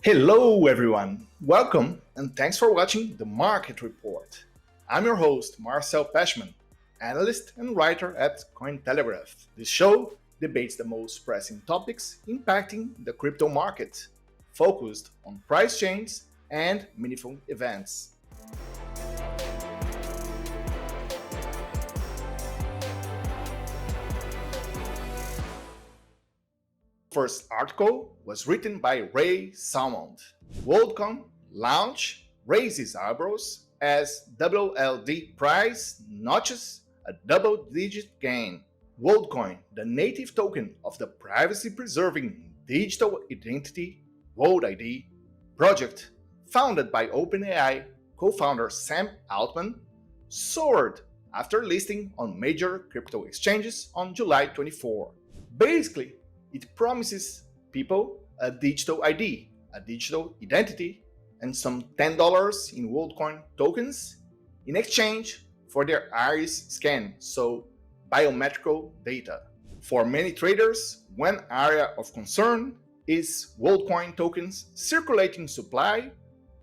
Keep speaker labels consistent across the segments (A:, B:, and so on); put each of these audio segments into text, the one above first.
A: Hello everyone, welcome and thanks for watching the Market Report. I'm your host Marcel Pechman, analyst and writer at Cointelegraph. This show debates the most pressing topics impacting the crypto market, focused on price changes and meaningful events. First article was written by Ray Salmond. Worldcoin launch raises eyebrows as WLD price notches a double-digit gain. Worldcoin, the native token of the privacy-preserving digital identity World ID project, founded by OpenAI co-founder Sam Altman, soared after listing on major crypto exchanges on July 24. Basically, it promises people a digital ID, a digital identity, and some $10 in Worldcoin tokens in exchange for their iris scan, so biometrical data. For many traders, one area of concern is Worldcoin tokens circulating supply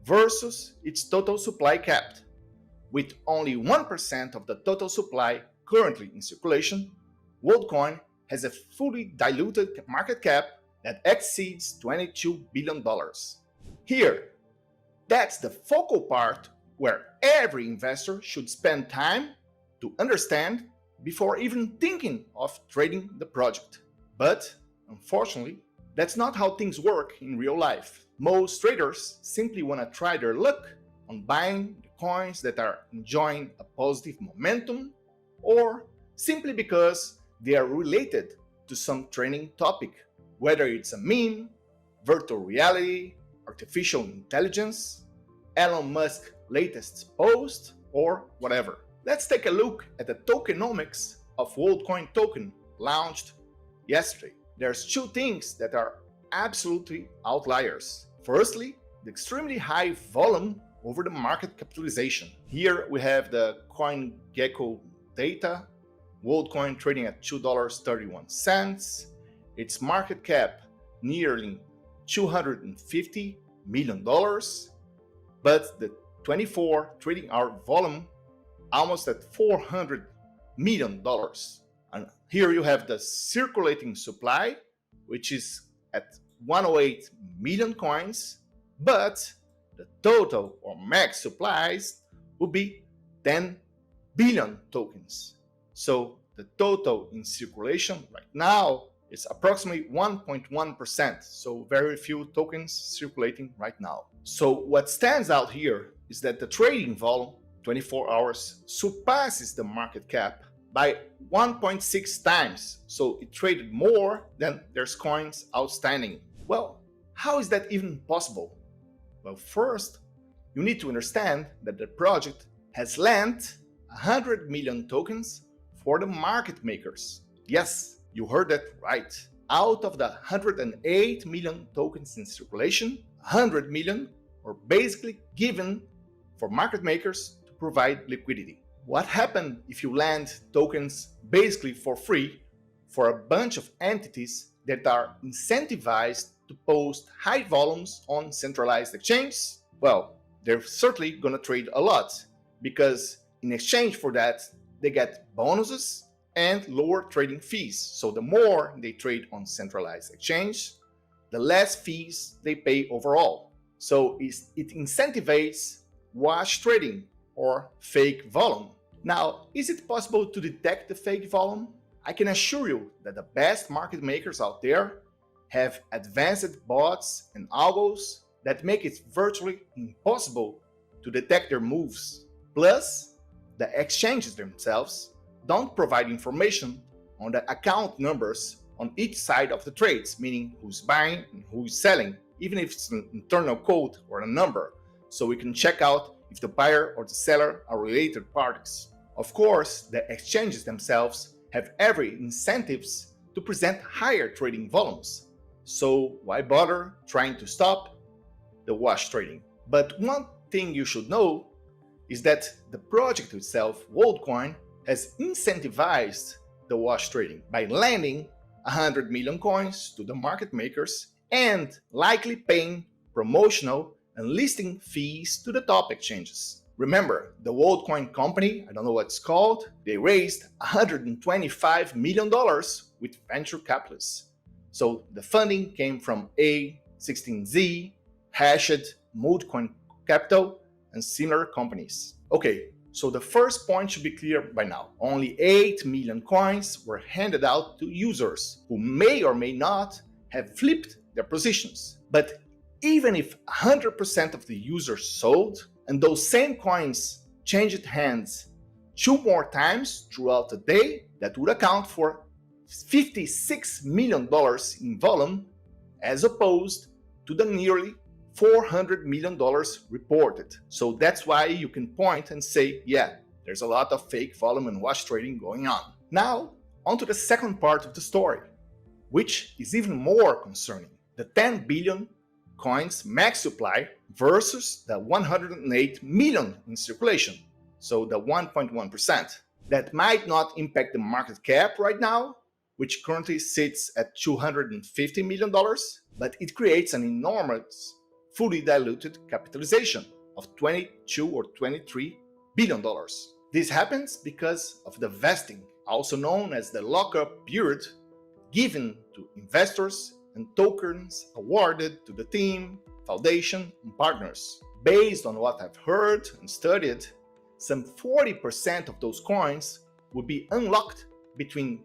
A: versus its total supply capped. With only 1% of the total supply currently in circulation, Worldcoin has a fully diluted market cap that exceeds $22 billion. Here, that's the focal part where every investor should spend time to understand before even thinking of trading the project. But unfortunately, that's not how things work in real life. Most traders simply want to try their luck on buying the coins that are enjoying a positive momentum, or simply because they are related to some trending topic, whether it's a meme, virtual reality, artificial intelligence, Elon Musk's latest post, or whatever. Let's take a look at the tokenomics of Worldcoin token launched yesterday. There's two things that are absolutely outliers. Firstly, the extremely high volume over the market capitalization. Here we have the CoinGecko data. Worldcoin trading at $2.31, its market cap nearly $250 million, but the 24 trading hour volume almost at $400 million. And here you have the circulating supply, which is at 108 million coins, but the total or max supplies will be 10 billion tokens. So the total in circulation right now is approximately 1.1%. So very few tokens circulating right now. So what stands out here is that the trading volume, 24 hours, surpasses the market cap by 1.6 times. So it traded more than there's coins outstanding. Well, how is that even possible? Well, first, you need to understand that the project has lent 100 million tokens for the market makers. Yes, you heard that right. Out of the 108 million tokens in circulation, 100 million were basically given for market makers to provide liquidity. What happens if you lend tokens basically for free for a bunch of entities that are incentivized to post high volumes on centralized exchanges? Well, they're certainly going to trade a lot, because in exchange for that, they get bonuses and lower trading fees. So the more they trade on centralized exchange, the less fees they pay overall. So it incentivizes wash trading or fake volume. Now, is it possible to detect the fake volume? I can assure you that the best market makers out there have advanced bots and algos that make it virtually impossible to detect their moves. Plus, the exchanges themselves don't provide information on the account numbers on each side of the trades, meaning who's buying and who's selling, even if it's an internal code or a number, so we can check out if the buyer or the seller are related parties. Of course, the exchanges themselves have every incentives to present higher trading volumes, so why bother trying to stop the wash trading? But one thing you should know is that the project itself, Worldcoin, has incentivized the wash trading by lending 100 million coins to the market makers and likely paying promotional, and listing fees to the top exchanges. Remember, the Worldcoin company, I don't know what it's called, they raised $125 million with venture capitalists. So the funding came from A16Z, Hashed, Multicoin Capital, and similar companies. Okay, so the first point should be clear by now. Only 8 million coins were handed out to users who may or may not have flipped their positions. But even if 100% of the users sold, and those same coins changed hands 2 more times throughout the day, that would account for $56 million in volume, as opposed to the nearly $400 million reported. So that's why you can point and say, yeah, there's a lot of fake volume and wash trading going on. Now, on to the second part of the story, which is even more concerning. The 10 billion coins max supply versus the 108 million in circulation, so the 1.1%. That might not impact the market cap right now, which currently sits at $250 million, but it creates an enormous fully diluted capitalization of $22 or $23 billion. This happens because of the vesting, also known as the lockup period, given to investors and tokens awarded to the team, foundation, and partners. Based on what I've heard and studied, some 40% of those coins will be unlocked between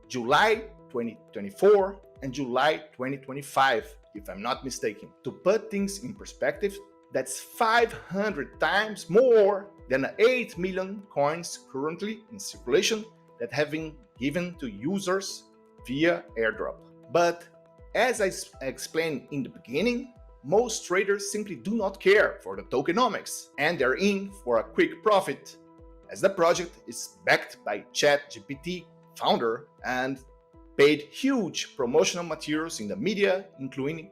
A: July 2024 and July 2025, if I'm not mistaken. To put things in perspective, that's 500 times more than the 8 million coins currently in circulation that have been given to users via airdrop. But as I explained in the beginning, most traders simply do not care for the tokenomics, and they're in for a quick profit, as the project is backed by ChatGPT founder and paid huge promotional materials in the media, including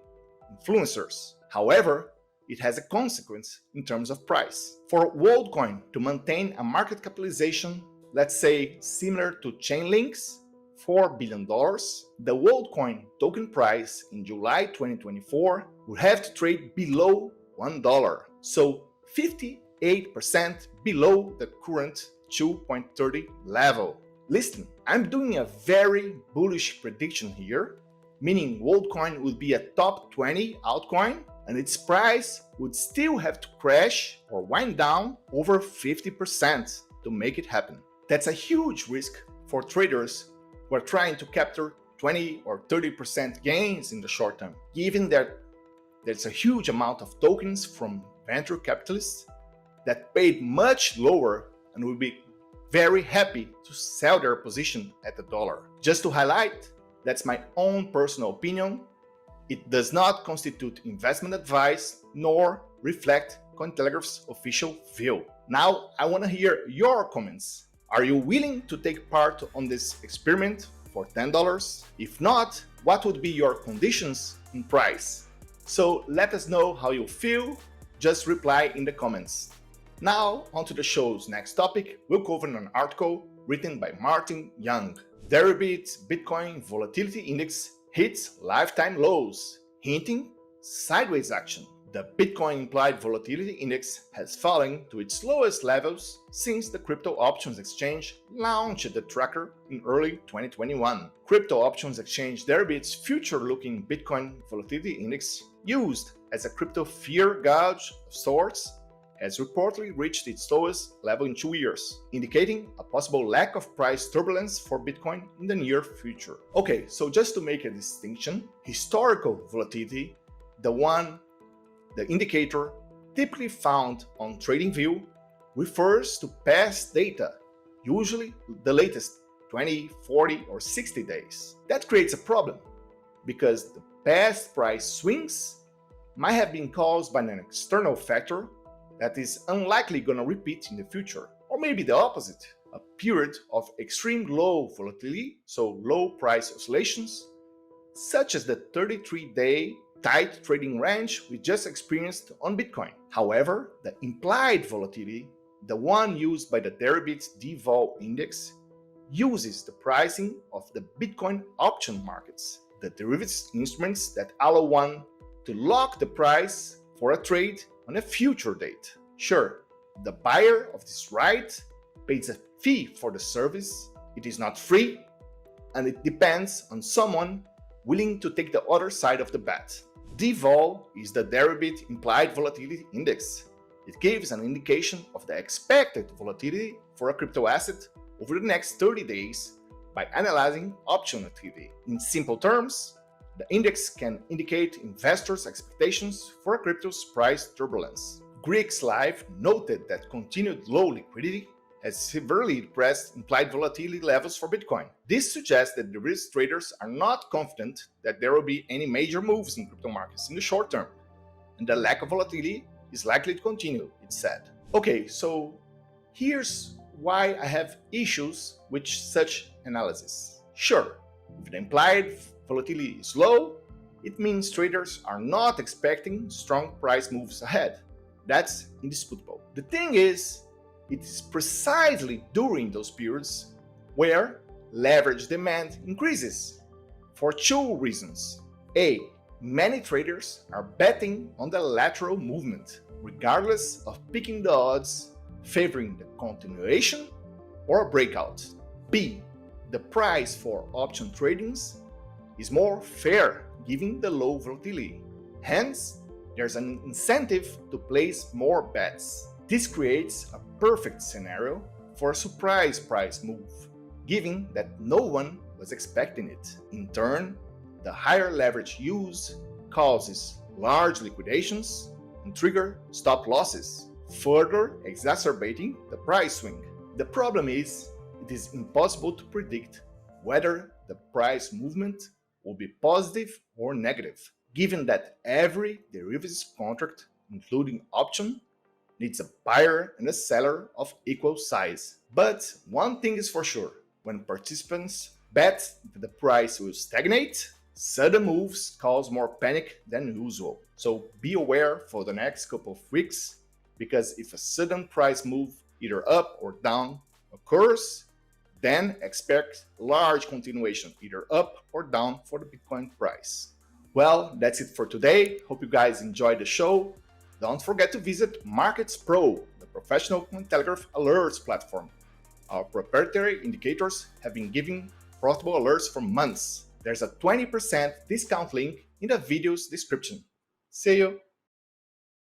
A: influencers. However, it has a consequence in terms of price. For Worldcoin to maintain a market capitalization, let's say similar to Chainlink's, $4 billion, the Worldcoin token price in July 2024 would have to trade below $1, so 58% below the current 2.30 level. Listen, I'm doing a very bullish prediction here, meaning Worldcoin would be a top 20 altcoin and its price would still have to crash or wind down over 50% to make it happen. That's a huge risk for traders who are trying to capture 20 or 30% gains in the short term, given that there's a huge amount of tokens from venture capitalists that paid much lower and will be very happy to sell their position at the dollar. Just to highlight, that's my own personal opinion. It does not constitute investment advice nor reflect Cointelegraph's official view. Now, I want to hear your comments. Are you willing to take part on this experiment for $10? If not, what would be your conditions and price? So let us know how you feel. Just reply in the comments. Now, on to the show's next topic. We'll cover an article written by Martin Young. Deribit Bitcoin Volatility Index hits lifetime lows, hinting sideways action. The Bitcoin Implied Volatility Index has fallen to its lowest levels since the crypto options exchange launched the tracker in early 2021. Crypto options exchange Deribit's future-looking Bitcoin Volatility Index, used as a crypto fear gauge of sorts, has reportedly reached its lowest level in 2 years, indicating a possible lack of price turbulence for Bitcoin in the near future. Okay, so just to make a distinction, historical volatility, the indicator typically found on TradingView, refers to past data, usually the latest 20, 40, or 60 days. That creates a problem because the past price swings might have been caused by an external factor that is unlikely going to repeat in the future. Or maybe the opposite, a period of extreme low volatility, so low price oscillations, such as the 33-day tight trading range we just experienced on Bitcoin. However, the implied volatility, the one used by the Deribit DVOL index, uses the pricing of the Bitcoin option markets, the derivatives instruments that allow one to lock the price for a trade on a future date. Sure, the buyer of this right pays a fee for the service. It is not free, and it depends on someone willing to take the other side of the bet. DVOL is the Deribit Implied Volatility Index. It gives an indication of the expected volatility for a crypto asset over the next 30 days by analyzing option activity. In simple terms, the index can indicate investors' expectations for a crypto's price turbulence. Greeks Live noted that continued low liquidity has severely depressed implied volatility levels for Bitcoin. This suggests that the risk traders are not confident that there will be any major moves in crypto markets in the short term, and the lack of volatility is likely to continue, it said. Okay, so here's why I have issues with such analysis. Sure, if the implied volatility is low, it means traders are not expecting strong price moves ahead. That's indisputable. The thing is, it is precisely during those periods where leverage demand increases for two reasons. A, many traders are betting on the lateral movement, regardless of picking the odds favoring the continuation or breakout. B, the price for option tradings is more fair given the low volatility. Hence, there's an incentive to place more bets. This creates a perfect scenario for a surprise price move, given that no one was expecting it. In turn, the higher leverage used causes large liquidations and trigger stop losses, further exacerbating the price swing. The problem is, it is impossible to predict whether the price movement will be positive or negative, given that every derivatives contract, including option, needs a buyer and a seller of equal size. But one thing is for sure, when participants bet that the price will stagnate, sudden moves cause more panic than usual. So be aware for the next couple of weeks, because if a sudden price move either up or down occurs, then expect large continuation either up or down for the Bitcoin price. Well, that's it for today. Hope you guys enjoyed the show. Don't forget to visit Markets Pro, the professional Cointelegraph alerts platform. Our proprietary indicators have been giving profitable alerts for months. There's a 20% discount link in the video's description. See you!